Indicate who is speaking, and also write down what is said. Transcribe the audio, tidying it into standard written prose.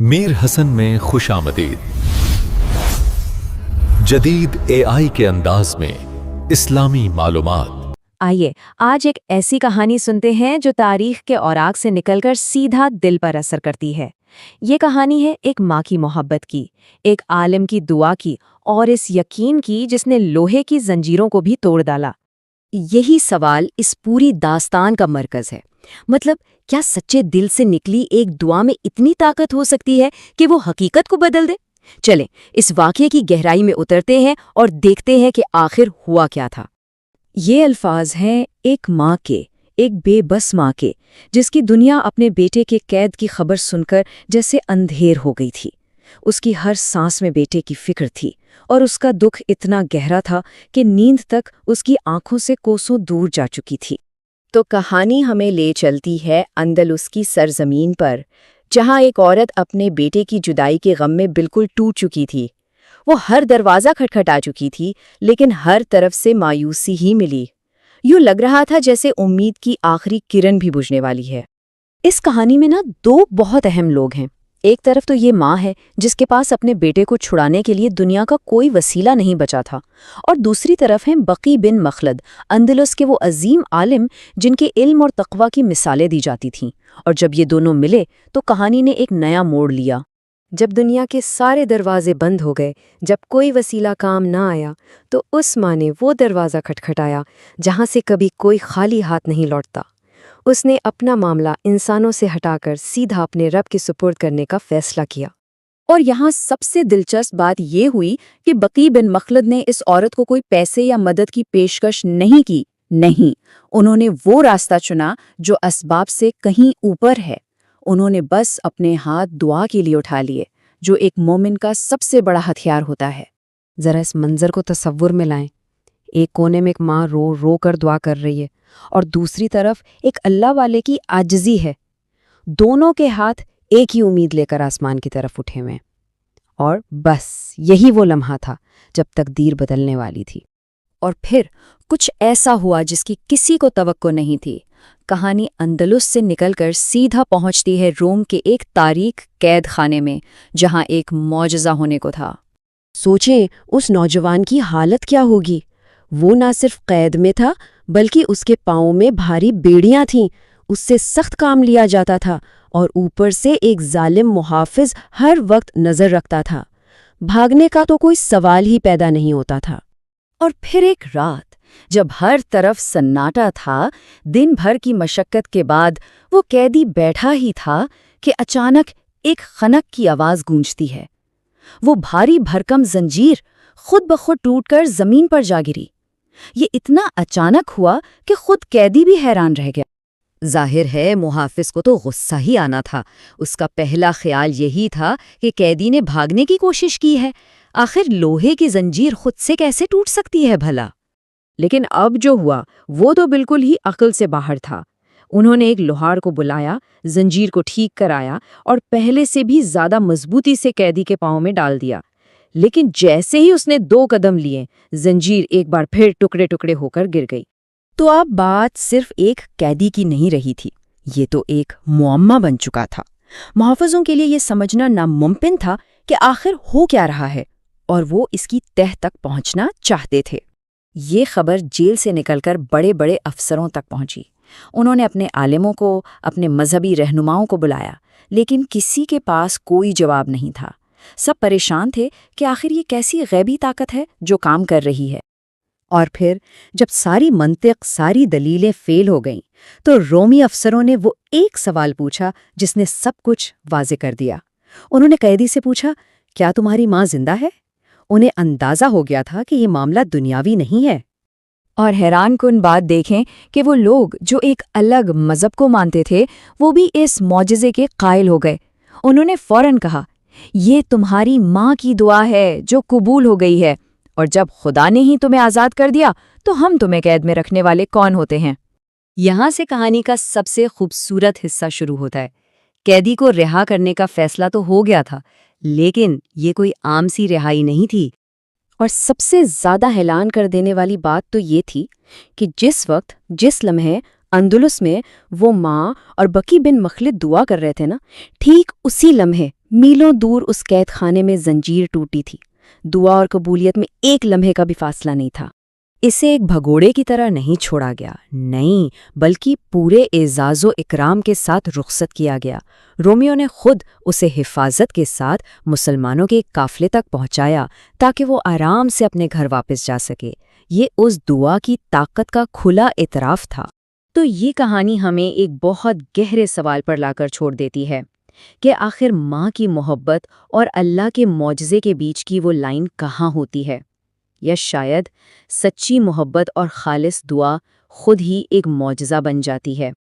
Speaker 1: میر حسن میں خوش آمدید۔ جدید AI کے انداز میں اسلامی معلومات۔
Speaker 2: آئیے آج ایک ایسی کہانی سنتے ہیں جو تاریخ کے اوراق سے نکل کر سیدھا دل پر اثر کرتی ہے۔ یہ کہانی ہے ایک ماں کی محبت کی، ایک عالم کی دعا کی اور اس یقین کی جس نے لوہے کی زنجیروں کو بھی توڑ ڈالا۔ یہی سوال اس پوری داستان کا مرکز ہے۔ مطلب کیا سچے دل سے نکلی ایک دعا میں اتنی طاقت ہو سکتی ہے کہ وہ حقیقت کو بدل دے؟ چلیں اس واقعے کی گہرائی میں اترتے ہیں اور دیکھتے ہیں کہ آخر ہوا کیا تھا۔ یہ الفاظ ہیں ایک ماں کے، ایک بے بس ماں کے، جس کی دنیا اپنے بیٹے کے قید کی خبر سن کر جیسے اندھیر ہو گئی تھی۔ اس کی ہر سانس میں بیٹے کی فکر تھی اور اس کا دکھ اتنا گہرا تھا کہ نیند تک اس کی آنکھوں سے کوسوں دور جا چکی تھی۔ تو کہانی ہمیں لے چلتی ہے اندلس کی سرزمین پر، جہاں ایک عورت اپنے بیٹے کی جدائی کے غم میں بالکل ٹوٹ چکی تھی۔ وہ ہر دروازہ کھٹکھٹا چکی تھی، لیکن ہر طرف سے مایوسی ہی ملی۔ یوں لگ رہا تھا جیسے امید کی آخری کرن بھی بجھنے والی ہے۔ اس کہانی میں دو بہت اہم لوگ ہیں۔ ایک طرف تو یہ ماں ہے جس کے پاس اپنے بیٹے کو چھڑانے کے لیے دنیا کا کوئی وسیلہ نہیں بچا تھا، اور دوسری طرف ہیں بقی بن مخلد، اندلس کے وہ عظیم عالم جن کے علم اور تقوی کی مثالیں دی جاتی تھیں۔ اور جب یہ دونوں ملے تو کہانی نے ایک نیا موڑ لیا۔ جب دنیا کے سارے دروازے بند ہو گئے، جب کوئی وسیلہ کام نہ آیا، تو اس ماں نے وہ دروازہ کھٹکھٹایا جہاں سے کبھی کوئی خالی ہاتھ نہیں لوٹتا۔ اس نے اپنا معاملہ انسانوں سے ہٹا کر سیدھا اپنے رب کی سپرد کرنے کا فیصلہ کیا۔ اور یہاں سب سے دلچسپ بات یہ ہوئی کہ بقی بن مخلد نے اس عورت کو کوئی پیسے یا مدد کی پیشکش نہیں کی۔ نہیں، انہوں نے وہ راستہ چنا جو اسباب سے کہیں اوپر ہے۔ انہوں نے بس اپنے ہاتھ دعا کے لیے اٹھا لیے، جو ایک مومن کا سب سے بڑا ہتھیار ہوتا ہے۔ ذرا اس منظر کو تصور میں لائیں۔ ایک کونے میں ایک ماں رو رو کر دعا کر رہی ہے، اور دوسری طرف ایک اللہ والے کی عاجزی ہے۔ دونوں کے ہاتھ ایک ہی امید لے کر آسمان کی طرف اٹھے ہوئے، اور بس یہی وہ لمحہ تھا جب تقدیر بدلنے والی تھی۔ اور پھر کچھ ایسا ہوا جس کی کسی کو توقع نہیں تھی۔ کہانی اندلس سے نکل کر سیدھا پہنچتی ہے روم کے ایک تاریک قید خانے میں، جہاں ایک معجزہ ہونے کو تھا۔ سوچیں اس نوجوان کی حالت کیا ہوگی۔ وہ نہ صرف قید میں تھا بلکہ اس کے پاؤں میں بھاری بیڑیاں تھیں، اس سے سخت کام لیا جاتا تھا، اور اوپر سے ایک ظالم محافظ ہر وقت نظر رکھتا تھا۔ بھاگنے کا تو کوئی سوال ہی پیدا نہیں ہوتا تھا۔ اور پھر ایک رات جب ہر طرف سناٹا تھا، دن بھر کی مشقت کے بعد وہ قیدی بیٹھا ہی تھا کہ اچانک ایک خنک کی آواز گونجتی ہے۔ وہ بھاری بھرکم زنجیر خود بخود ٹوٹ کر زمین پر جا گری۔ یہ اتنا اچانک ہوا کہ خود قیدی بھی حیران رہ گیا۔ ظاہر ہے محافظ کو تو غصہ ہی آنا تھا۔ اس کا پہلا خیال یہی تھا کہ قیدی نے بھاگنے کی کوشش کی ہے۔ آخر لوہے کی زنجیر خود سے کیسے ٹوٹ سکتی ہے بھلا؟ لیکن اب جو ہوا وہ تو بالکل ہی عقل سے باہر تھا۔ انہوں نے ایک لوہار کو بلایا، زنجیر کو ٹھیک کرایا اور پہلے سے بھی زیادہ مضبوطی سے قیدی کے پاؤں میں ڈال دیا۔ لیکن جیسے ہی اس نے 2 قدم لیے، زنجیر ایک بار پھر ٹکڑے ٹکڑے ہو کر گر گئی۔ تو اب بات صرف ایک قیدی کی نہیں رہی تھی، یہ تو ایک معمہ بن چکا تھا۔ محافظوں کے لیے یہ سمجھنا ناممکن تھا کہ آخر ہو کیا رہا ہے، اور وہ اس کی تہہ تک پہنچنا چاہتے تھے۔ یہ خبر جیل سے نکل کر بڑے بڑے افسروں تک پہنچی۔ انہوں نے اپنے عالموں کو، اپنے مذہبی رہنماؤں کو بلایا، لیکن کسی کے پاس کوئی جواب نہیں تھا۔ سب پریشان تھے کہ آخر یہ کیسی غیبی طاقت ہے جو کام کر رہی ہے۔ اور پھر جب ساری منطق، ساری دلیلیں فیل ہو گئیں، تو رومی افسروں نے وہ ایک سوال پوچھا جس نے سب کچھ واضح کر دیا۔ انہوں نے قیدی سے پوچھا، کیا تمہاری ماں زندہ ہے؟ انہیں اندازہ ہو گیا تھا کہ یہ معاملہ دنیاوی نہیں ہے۔ اور حیران کن بات دیکھیں کہ وہ لوگ جو ایک الگ مذہب کو مانتے تھے، وہ بھی اس معجزے کے قائل ہو گئے۔ انہوں نے فوراً کہا، یہ تمہاری ماں کی دعا ہے جو قبول ہو گئی ہے، اور جب خدا نے ہی تمہیں آزاد کر دیا تو ہم تمہیں قید میں رکھنے والے کون ہوتے ہیں؟ یہاں سے کہانی کا سب سے خوبصورت حصہ شروع ہوتا ہے۔ قیدی کو رہا کرنے کا فیصلہ تو ہو گیا تھا، لیکن یہ کوئی عام سی رہائی نہیں تھی۔ اور سب سے زیادہ حیران کر دینے والی بات تو یہ تھی کہ جس وقت، جس لمحے اندلس میں وہ ماں اور بقی بن مخلد دعا کر رہے تھے نا، ٹھیک اسی لمحے میلوں دور اس قید خانے میں زنجیر ٹوٹی تھی، دعا اور قبولیت میں ایک لمحے کا بھی فاصلہ نہیں تھا۔ اسے ایک بھگوڑے کی طرح نہیں چھوڑا گیا، نہیں، بلکہ پورے اعزاز و اکرام کے ساتھ رخصت کیا گیا۔ رومیو نے خود اسے حفاظت کے ساتھ مسلمانوں کے ایک قافلے تک پہنچایا تاکہ وہ آرام سے اپنے گھر واپس جا سکے۔ یہ اس دعا کی طاقت کا کھلا اعتراف تھا۔ تو یہ کہانی ہمیں ایک بہت گہرے سوال پر لا کر چھوڑ دیتی ہے کہ آخر ماں کی محبت اور اللہ کے معجزے کے بیچ کی وہ لائن کہاں ہوتی ہے؟ یا شاید سچی محبت اور خالص دعا خود ہی ایک معجزہ بن جاتی ہے۔